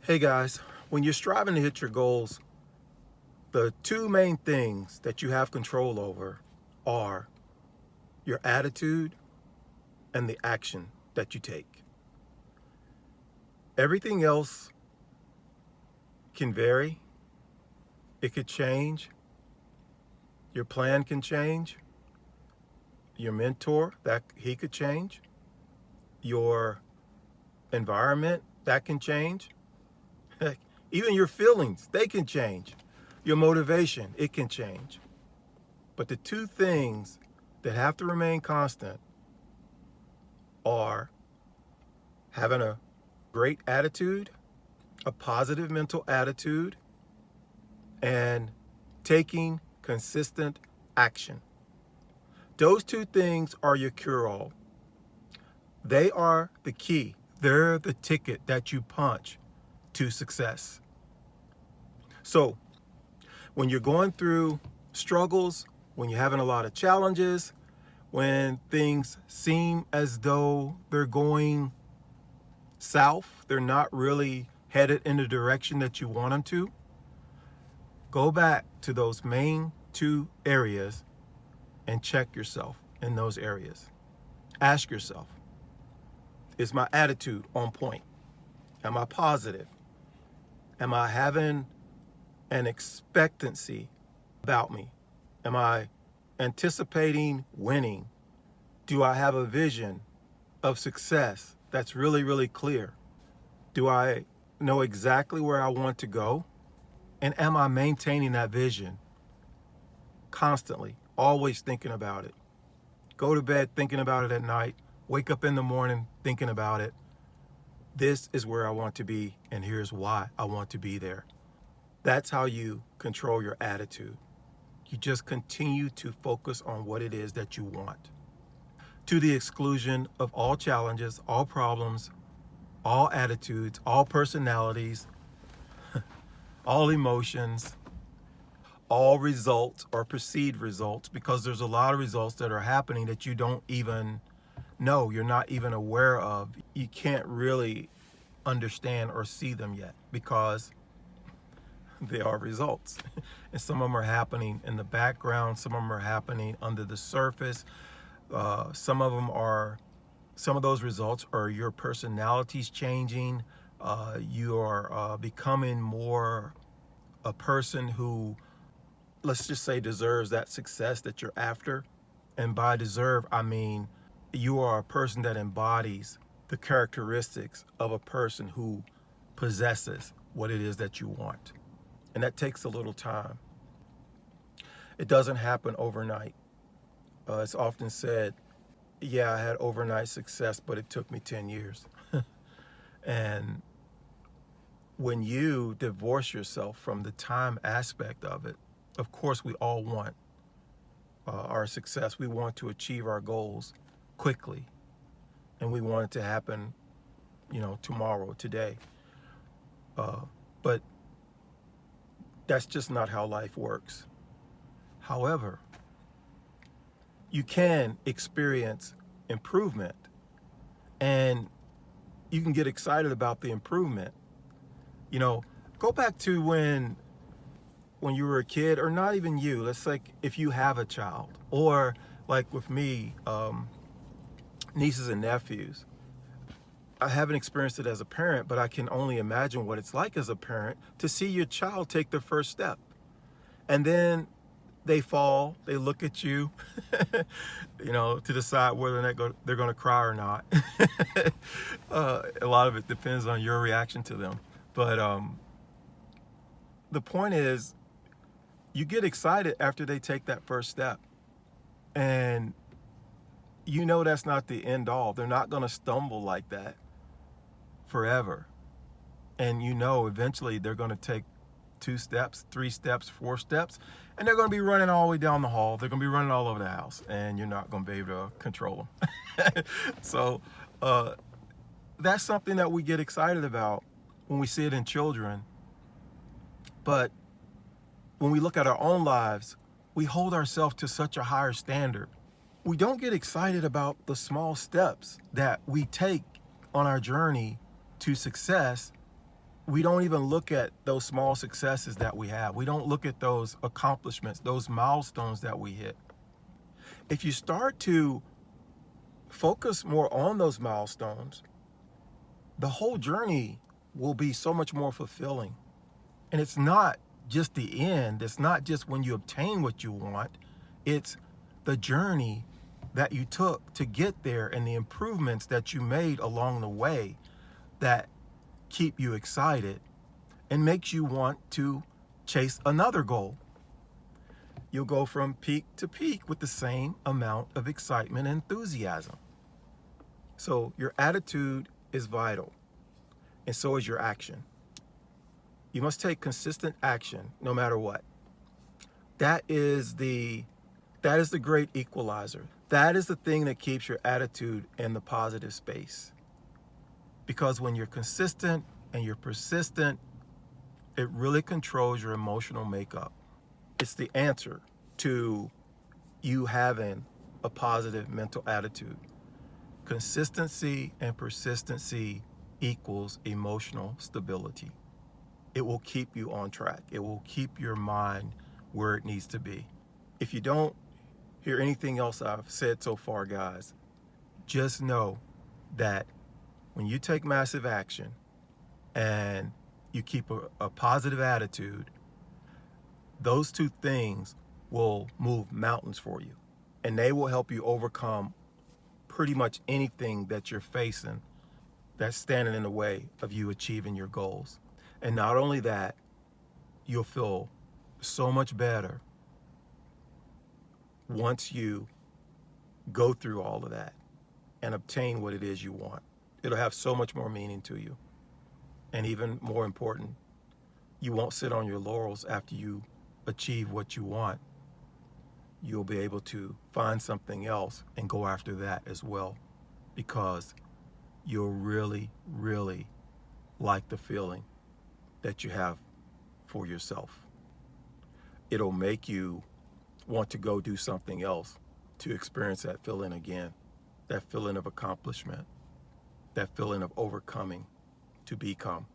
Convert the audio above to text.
Hey guys, when you're striving to hit your goals, the two main things that you have control over are your attitude and the action that you take. Everything else can vary, it could change, your plan can change, your mentor, that he could change, your environment, that can change. Heck, even your feelings, they can change. Your motivation, it can change. But the two things that have to remain constant are having a great attitude, a positive mental attitude, and taking consistent action. Those two things are your cure-all. They are the key. They're the ticket that you punch to success. So when you're going through struggles, when you're having a lot of challenges, when things seem as though they're going south, they're not really headed in the direction that you want them to, go back to those main two areas and check yourself in those areas. Ask yourself, is my attitude on point? Am I positive? Am I having an expectancy about me? Am I anticipating winning? Do I have a vision of success that's really, really clear? Do I know exactly where I want to go? And am I maintaining that vision constantly, always thinking about it? Go to bed thinking about it at night, wake up in the morning thinking about it. This is where I want to be, and here's why I want to be there. That's how you control your attitude. You just continue to focus on what it is that you want, to the exclusion of all challenges, all problems, all attitudes, all personalities, all emotions, all results or perceived results, because there's a lot of results that are happening that you don't even know, you're not even aware of. You can't really understand or see them yet because they are results. And some of them are happening in the background, some of them are happening under the surface. Some of those results are your personalities changing. You are becoming more a person who, let's just say, deserves that success that you're after. And by deserve, I mean you are a person that embodies the characteristics of a person who possesses what it is that you want. And that takes a little time. It doesn't happen overnight. It's often said, yeah, I had overnight success, but it took me 10 years. And when you divorce yourself from the time aspect of it, of course, we all want our success. We want to achieve our goals quickly. And we want it to happen, tomorrow, today. But that's just not how life works. However, you can experience improvement, and you can get excited about the improvement. Go back to when you were a kid, or not even you. Let's like if you have a child, or like with me, nieces and nephews. I haven't experienced it as a parent, but I can only imagine what it's like as a parent to see your child take their first step. And then they fall, they look at you, to decide whether or not they're going to cry or not. A lot of it depends on your reaction to them. But the point is, you get excited after they take that first step. And that's not the end all. They're not going to stumble like that forever. And eventually they're going to take 2 steps, 3 steps, 4 steps, and they're going to be running all the way down the hall. They're going to be running all over the house, and you're not going to be able to control them. So that's something that we get excited about when we see it in children. But when we look at our own lives, we hold ourselves to such a higher standard. We don't get excited about the small steps that we take on our journey to success we don't even look at those small successes that we have. We don't look at those accomplishments, those milestones that we hit. If you start to focus more on those milestones, the whole journey will be so much more fulfilling. And it's not just the end, it's not just when you obtain what you want, it's the journey that you took to get there and the improvements that you made along the way that keep you excited and makes you want to chase another goal. You'll go from peak to peak with the same amount of excitement and enthusiasm. So your attitude is vital, and so is your action. You must take consistent action no matter what. That is the great equalizer. That is the thing that keeps your attitude in the positive space. Because when you're consistent and you're persistent, it really controls your emotional makeup. It's the answer to you having a positive mental attitude. Consistency and persistency equals emotional stability. It will keep you on track. It will keep your mind where it needs to be. If you don't hear anything else I've said so far, guys, just know that when you take massive action and you keep a positive attitude, those two things will move mountains for you. And they will help you overcome pretty much anything that you're facing that's standing in the way of you achieving your goals. And not only that, you'll feel so much better once you go through all of that and obtain what it is you want. It'll have so much more meaning to you. And even more important, you won't sit on your laurels after you achieve what you want. You'll be able to find something else and go after that as well, because you'll really, really like the feeling that you have for yourself. It'll make you want to go do something else to experience that feeling again, that feeling of accomplishment, that feeling of overcoming to become.